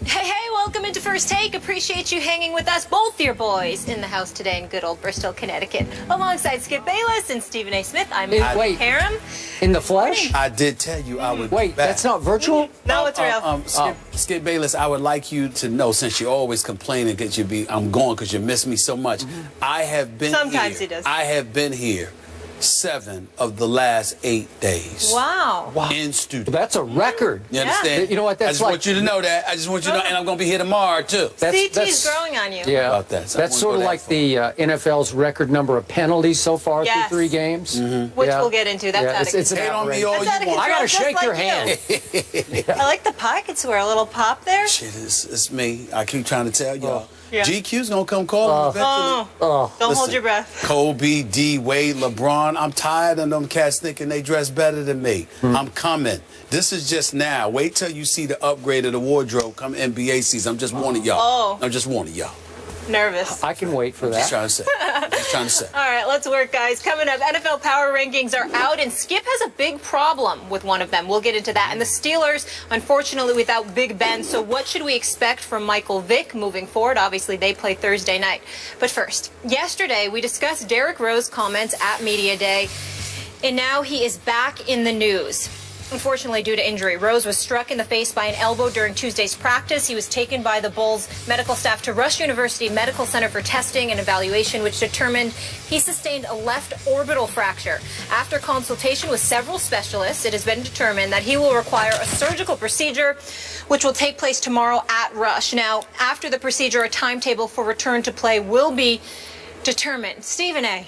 Hey, welcome into First Take. Appreciate you hanging with us, both your boys, in the house today in good old Bristol, Connecticut. Alongside Skip Bayless and Stephen A. Smith, I'm Mary Karam. In the flesh? I did tell you I would Wait, that's not virtual? No, it's real. Skip Bayless, I would like you to know, since you're always complaining that I'm going because you miss me so much. I have been Sometimes here. he does. I have been here 7 of the last 8 days. Wow. In studio. Well, that's a record. You understand? You know what, that's I just want you to know that. I just want you to know, and I'm going to be here tomorrow, too. CT's growing on you. Yeah. About that. So that's sort of like the NFL's record number of penalties so far through 3 games. Which we'll get into. That's out of control. It's an Hate on me all you want. I got to shake your hand. I like the pocket square. A little pop there. Shit, it's me. I keep trying to tell y'all. Yeah. GQ's going to come call him eventually. Don't hold your breath. Kobe, D, Wade, LeBron. I'm tired of them cats thinking they dress better than me. I'm coming. This is just now. Wait till you see the upgrade of the wardrobe come NBA season. I'm just warning y'all. I'm just warning y'all. Nervous. I can wait for that. Just trying to say. Just trying to say. All right, let's work, guys. Coming up, NFL power rankings are out, and Skip has a big problem with one of them. We'll get into that. And the Steelers, unfortunately, without Big Ben. So what should we expect from Michael Vick moving forward? Obviously, they play Thursday night. But first, yesterday, we discussed Derrick Rose's comments at Media Day, and now he is back in the news. Unfortunately, due to injury, Rose was struck in the face by an elbow during Tuesday's practice. He was taken by the Bulls medical staff to Rush University Medical Center for testing and evaluation, which determined he sustained a left orbital fracture. After consultation with several specialists, it has been determined that he will require a surgical procedure, which will take place tomorrow at Rush. Now, after the procedure, a timetable for return to play will be determined. Stephen A.,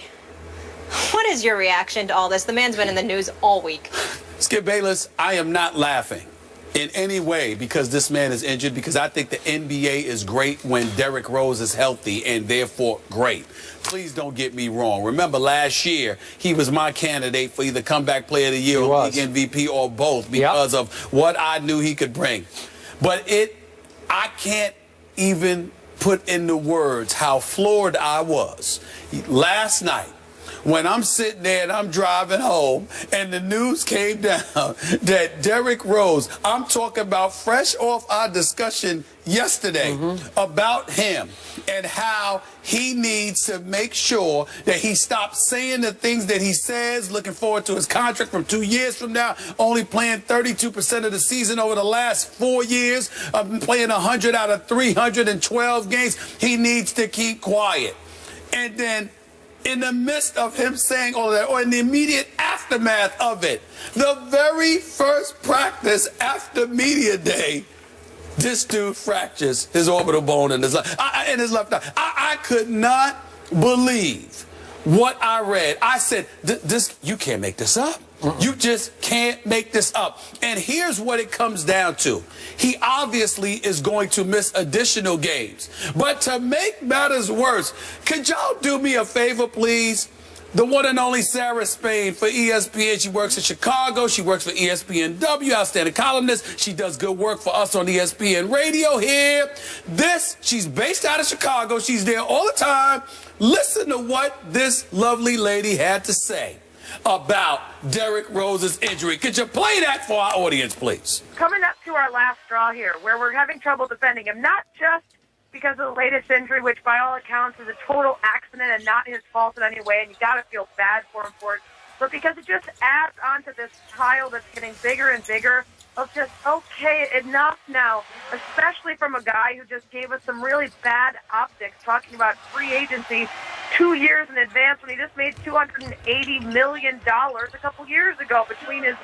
what is your reaction to all this? The man's been in the news all week. Skip Bayless, I am not laughing in any way because this man is injured, because I think the NBA is great when Derrick Rose is healthy and therefore great. Please don't get me wrong. Remember last year, he was my candidate for either comeback player of the year or league MVP or both because of what I knew he could bring. But I can't even put into words how floored I was last night when I'm sitting there and I'm driving home and the news came down that Derrick Rose, I'm talking about fresh off our discussion yesterday about him and how he needs to make sure that he stops saying the things that he says, looking forward to his contract from 2 years from now, only playing 32% of the season over the last 4 years, playing 100 out of 312 games. He needs to keep quiet. And then in the midst of him saying all that, or in the immediate aftermath of it, the very first practice after media day, this dude fractures his orbital bone in his left eye. I could not believe what I read. I said, you can't make this up. You just can't make this up. And here's what it comes down to. He obviously is going to miss additional games. But to make matters worse, could y'all do me a favor, please? The one and only Sarah Spain for ESPN. She works in Chicago. She works for ESPNW, outstanding columnist. She does good work for us on ESPN Radio here. She's based out of Chicago. She's there all the time. Listen to what this lovely lady had to say about Derrick Rose's injury. Could you play that for our audience, please? Coming up to our last straw here, where we're having trouble defending him, not just because of the latest injury, which by all accounts is a total accident and not his fault in any way, and you got to feel bad for him for it, but because it just adds on to this pile that's getting bigger and bigger of just, okay, enough now, especially from a guy who just gave us some really bad optics, talking about free agency 2 years in advance when he just made $280 million a couple years ago between his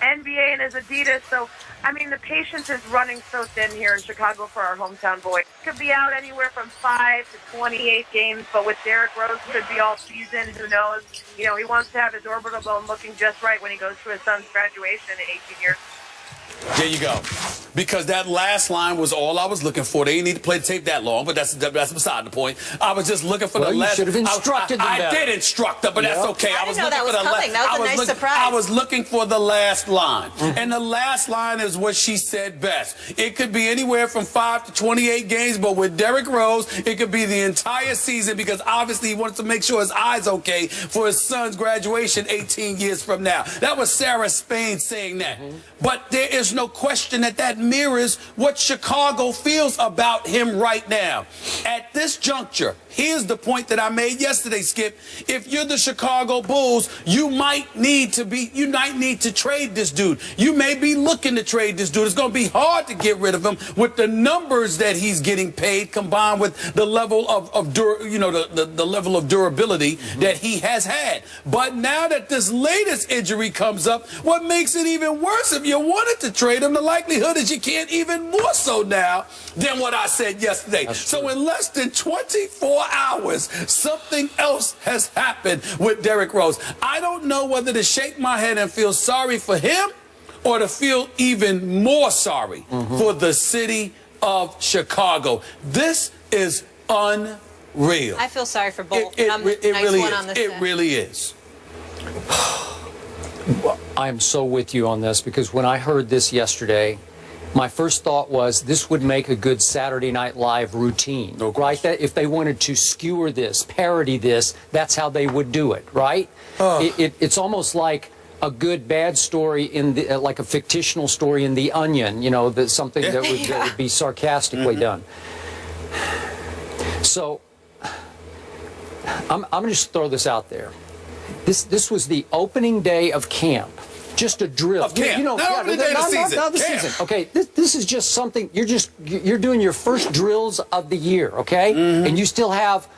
NBA and his Adidas. So, I mean, the patience is running so thin here in Chicago for our hometown boy. Could be out anywhere from 5 to 28 games, but with Derrick Rose, could be all season. Who knows? You know, he wants to have his orbital bone looking just right when he goes to his son's graduation in 18 years. There you go. Because that last line was all I was looking for. They didn't need to play the tape that long, but that's beside the point. I was just looking for the last. You should have instructed them better. I did instruct them, but that's okay. I didn't know that was coming. That was a nice surprise. I was looking for the last line. And the last line is what she said best. It could be anywhere from 5 to 28 games, but with Derrick Rose, it could be the entire season because obviously he wanted to make sure his eye's okay for his son's graduation 18 years from now. That was Sarah Spain saying that. But there is there's no question that that mirrors what Chicago feels about him right now. At this juncture, here's the point that I made yesterday, Skip. If you're the Chicago Bulls, you might need to trade this dude. You may be looking to trade this dude. It's going to be hard to get rid of him with the numbers that he's getting paid, combined with the level the level of durability that he has had. But now that this latest injury comes up, what makes it even worse, if you wanted to trade him, the likelihood is you can't, even more so now than what I said yesterday. So in less than 24 hours, something else has happened with Derrick Rose. I don't know whether to shake my head and feel sorry for him or to feel even more sorry for the city of Chicago. This is unreal. I feel sorry for both. It really is. I'm so with you on this, because when I heard this yesterday, my first thought was this would make a good Saturday Night Live routine, right? That if they wanted to skewer this, parody this, that's how they would do it, right? It's almost like a good bad story in the like a fictional story in The Onion, you know, something that would be sarcastically done. So I'm going to just throw this out there. This was the opening day of camp. Just a drill. Of camp. Not the season. Okay, this is just something. You're doing your first drills of the year, okay? And you still have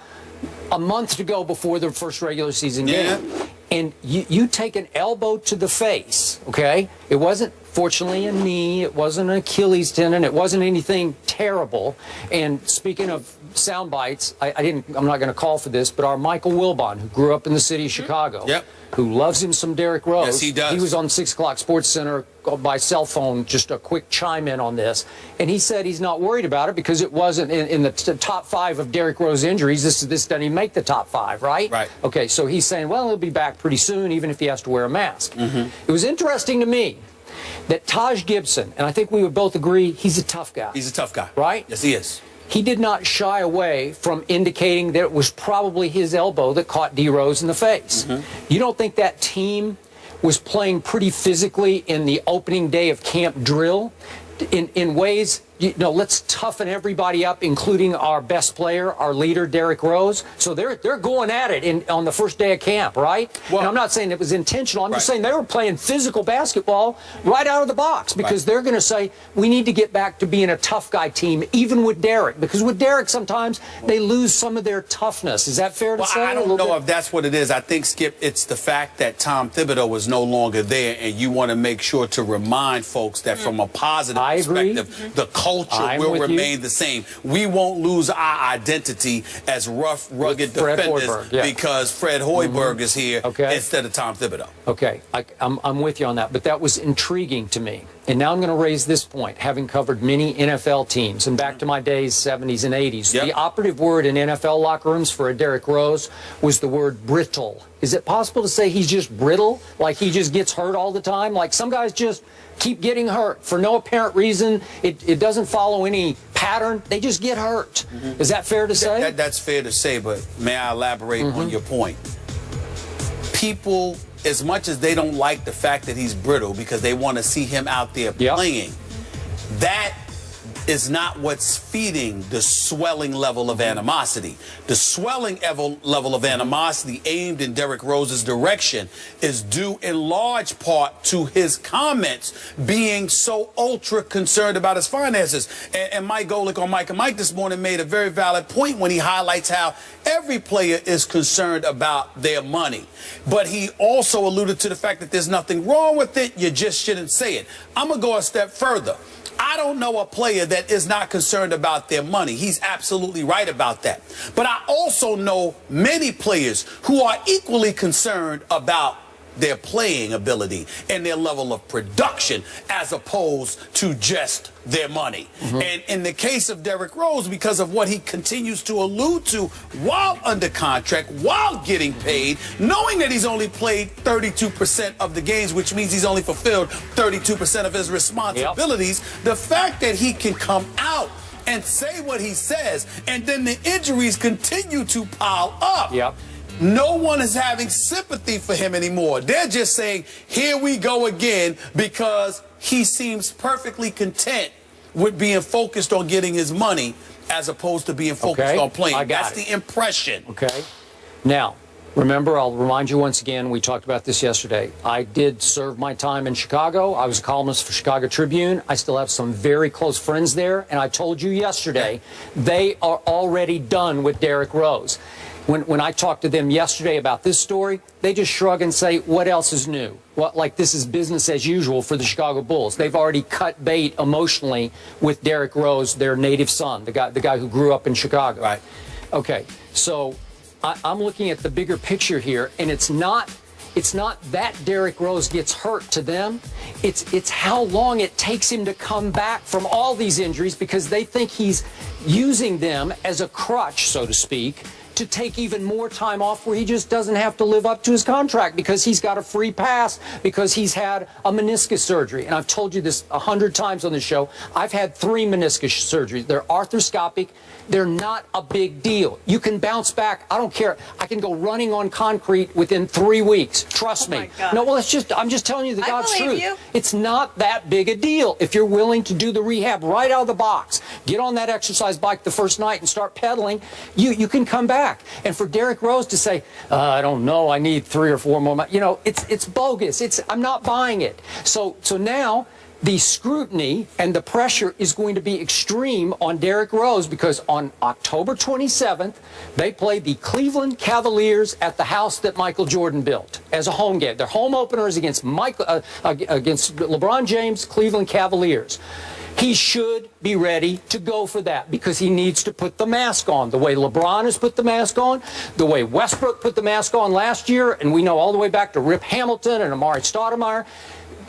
a month to go before the first regular season game. And you take an elbow to the face, okay? It wasn't, fortunately, a knee. It wasn't an Achilles tendon. It wasn't anything terrible. And speaking of sound bites, I'm not going to call for this, but our Michael Wilbon, who grew up in the city of Chicago, who loves him some Derrick Rose. Yes, he does. He was on 6 o'clock Sports Center by cell phone, just a quick chime in on this. And he said he's not worried about it because it wasn't in the top 5 of Derrick Rose injuries. This doesn't even make the top 5, right? Right. Okay, so he's saying, well, he'll be back pretty soon, even if he has to wear a mask. It was interesting to me that Taj Gibson, and I think we would both agree, he's a tough guy. He's a tough guy. Right? Yes, he is. He did not shy away from indicating that it was probably his elbow that caught D. Rose in the face. You don't think that team was playing pretty physically in the opening day of camp drill in ways, let's toughen everybody up, including our best player, our leader, Derrick Rose. So they're going at it on the first day of camp, right? Well, and I'm not saying it was intentional. I'm just saying they were playing physical basketball right out of the box, because they're going to say, we need to get back to being a tough guy team, even with Derrick. Because with Derrick, sometimes they lose some of their toughness. Is that fair to say? I don't know if that's what it is. I think, Skip, it's the fact that Tom Thibodeau is no longer there, and you want to make sure to remind folks that from a positive perspective, the culture will remain the same. We won't lose our identity as rough, rugged defenders because Fred Hoiberg is here instead of Tom Thibodeau. Okay, I'm with you on that, but that was intriguing to me. And now I'm going to raise this point, having covered many NFL teams, and back to my days, 70s and 80s. The operative word in NFL locker rooms for a Derrick Rose was the word brittle. Is it possible to say he's just brittle? Like he just gets hurt all the time? Like some guys just keep getting hurt for no apparent reason. It doesn't follow any pattern. They just get hurt. Is that fair to say? That's fair to say, but may I elaborate on your point? People, as much as they don't like the fact that he's brittle because they want to see him out there playing, that is not what's feeding the swelling level of animosity. The swelling level of animosity aimed in Derrick Rose's direction is due in large part to his comments being so ultra concerned about his finances. And Mike Golick on Mike and Mike this morning made a very valid point when he highlights how every player is concerned about their money. But he also alluded to the fact that there's nothing wrong with it. You just shouldn't say it. I'm going to go a step further. I don't know a player that is not concerned about their money. He's absolutely right about that. But I also know many players who are equally concerned about their playing ability and their level of production as opposed to just their money. And in the case of Derrick Rose, because of what he continues to allude to while under contract, while getting paid, knowing that he's only played 32% of the games, which means he's only fulfilled 32% of his responsibilities, the fact that he can come out and say what he says and then the injuries continue to pile up, no one is having sympathy for him anymore. They're just saying, here we go again, because he seems perfectly content with being focused on getting his money as opposed to being focused on playing. That's the impression. Okay. Now, remember, I'll remind you once again, we talked about this yesterday. I did serve my time in Chicago. I was a columnist for Chicago Tribune. I still have some very close friends there. And I told you yesterday, they are already done with Derrick Rose. When I talked to them yesterday about this story, they just shrug and say, what else is new? What, like this is business as usual for the Chicago Bulls. They've already cut bait emotionally with Derrick Rose, their native son, the guy who grew up in Chicago. Right. Okay, so I'm looking at the bigger picture here, and it's not that Derrick Rose gets hurt to them. It's how long it takes him to come back from all these injuries, because they think he's using them as a crutch, so to speak, to take even more time off where he just doesn't have to live up to his contract because he's got a free pass because he's had a meniscus surgery. And I've told you this 100 times on the show. I've had 3 meniscus surgeries. They're arthroscopic. They're not a big deal. You can bounce back. I don't care. I can go running on concrete within 3 weeks. Trust me. No, well, I'm just telling you the God's truth. It's not that big a deal if you're willing to do the rehab right out of the box. Get on that exercise bike the first night and start pedaling. You can come back. And for Derrick Rose to say, I don't know, I need 3 or 4 more months, it's bogus. I'm not buying it. So now the scrutiny and the pressure is going to be extreme on Derrick Rose, because on October 27th, they play the Cleveland Cavaliers at the house that Michael Jordan built as a home game. Their home opener is against LeBron James, Cleveland Cavaliers. He should be ready to go for that, because he needs to put the mask on the way LeBron has put the mask on, the way Westbrook put the mask on last year, and we know all the way back to Rip Hamilton and Amari Stoudemire.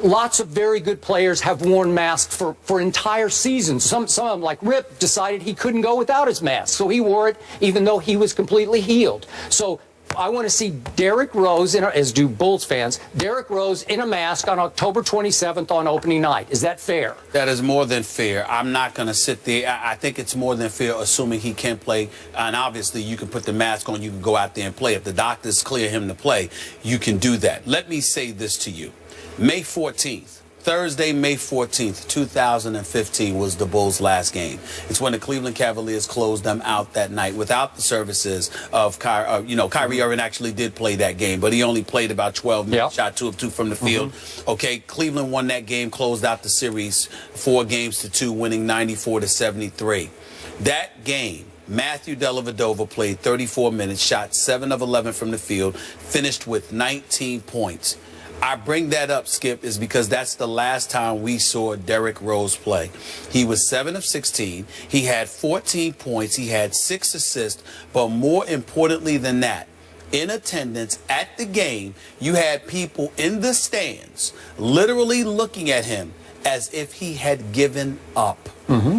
Lots of very good players have worn masks for entire seasons. Some of them, like Rip, decided he couldn't go without his mask, so he wore it even though he was completely healed. So I want to see Derrick Rose, as do Bulls fans, Derrick Rose in a mask on October 27th on opening night. Is that fair? That is more than fair. I'm not going to sit there. I think it's more than fair, assuming he can play. And obviously, you can put the mask on. You can go out there and play. If the doctors clear him to play, you can do that. Let me say this to you. May 14th. Thursday, May 14th, 2015 was the Bulls' last game. It's when the Cleveland Cavaliers closed them out that night without the services of Kyrie Irving actually did play that game, but he only played about 12 minutes, shot 2 of 2 from the field. Okay, Cleveland won that game, closed out the series 4-2, winning 94-73. That game, Matthew Dellavedova played 34 minutes, shot 7 of 11 from the field, finished with 19 points. I bring that up, Skip, is because that's the last time we saw Derrick Rose play. He was 7 of 16. He had 14 points. He had 6 assists. But more importantly than that, in attendance at the game, you had people in the stands literally looking at him as if he had given up,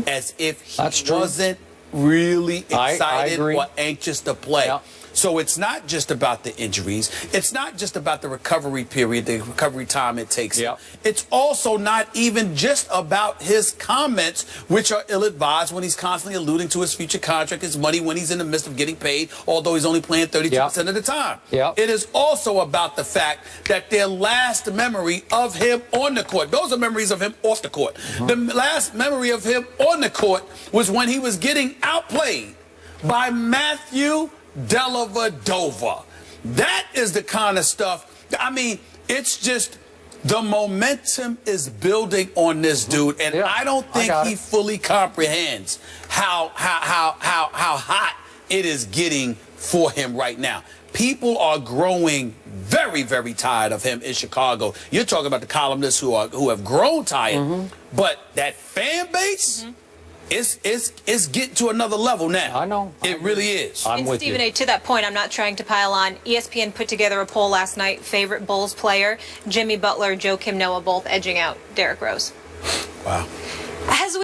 as if he wasn't really excited or anxious to play. So it's not just about the injuries. It's not just about the recovery period, the recovery time it takes. It's also not even just about his comments, which are ill-advised when he's constantly alluding to his future contract, his money when he's in the midst of getting paid, although he's only playing 32% of the time. It is also about the fact that their last memory of him on the court, those are memories of him off the court. The last memory of him on the court was when he was getting outplayed by Matthew Dellavedova. That is the kind of stuff. I mean, it's just the momentum is building on this dude, and I don't think he fully comprehends how hot it is getting for him right now. People are growing very, very tired of him in Chicago. You're talking about the columnists who have grown tired, but that fan base. It's getting to another level now. I know. It really is. And Stephen A., to that point, I'm not trying to pile on. ESPN put together a poll last night. Favorite Bulls player, Jimmy Butler, Joakim Noah, both edging out Derrick Rose. Wow. As we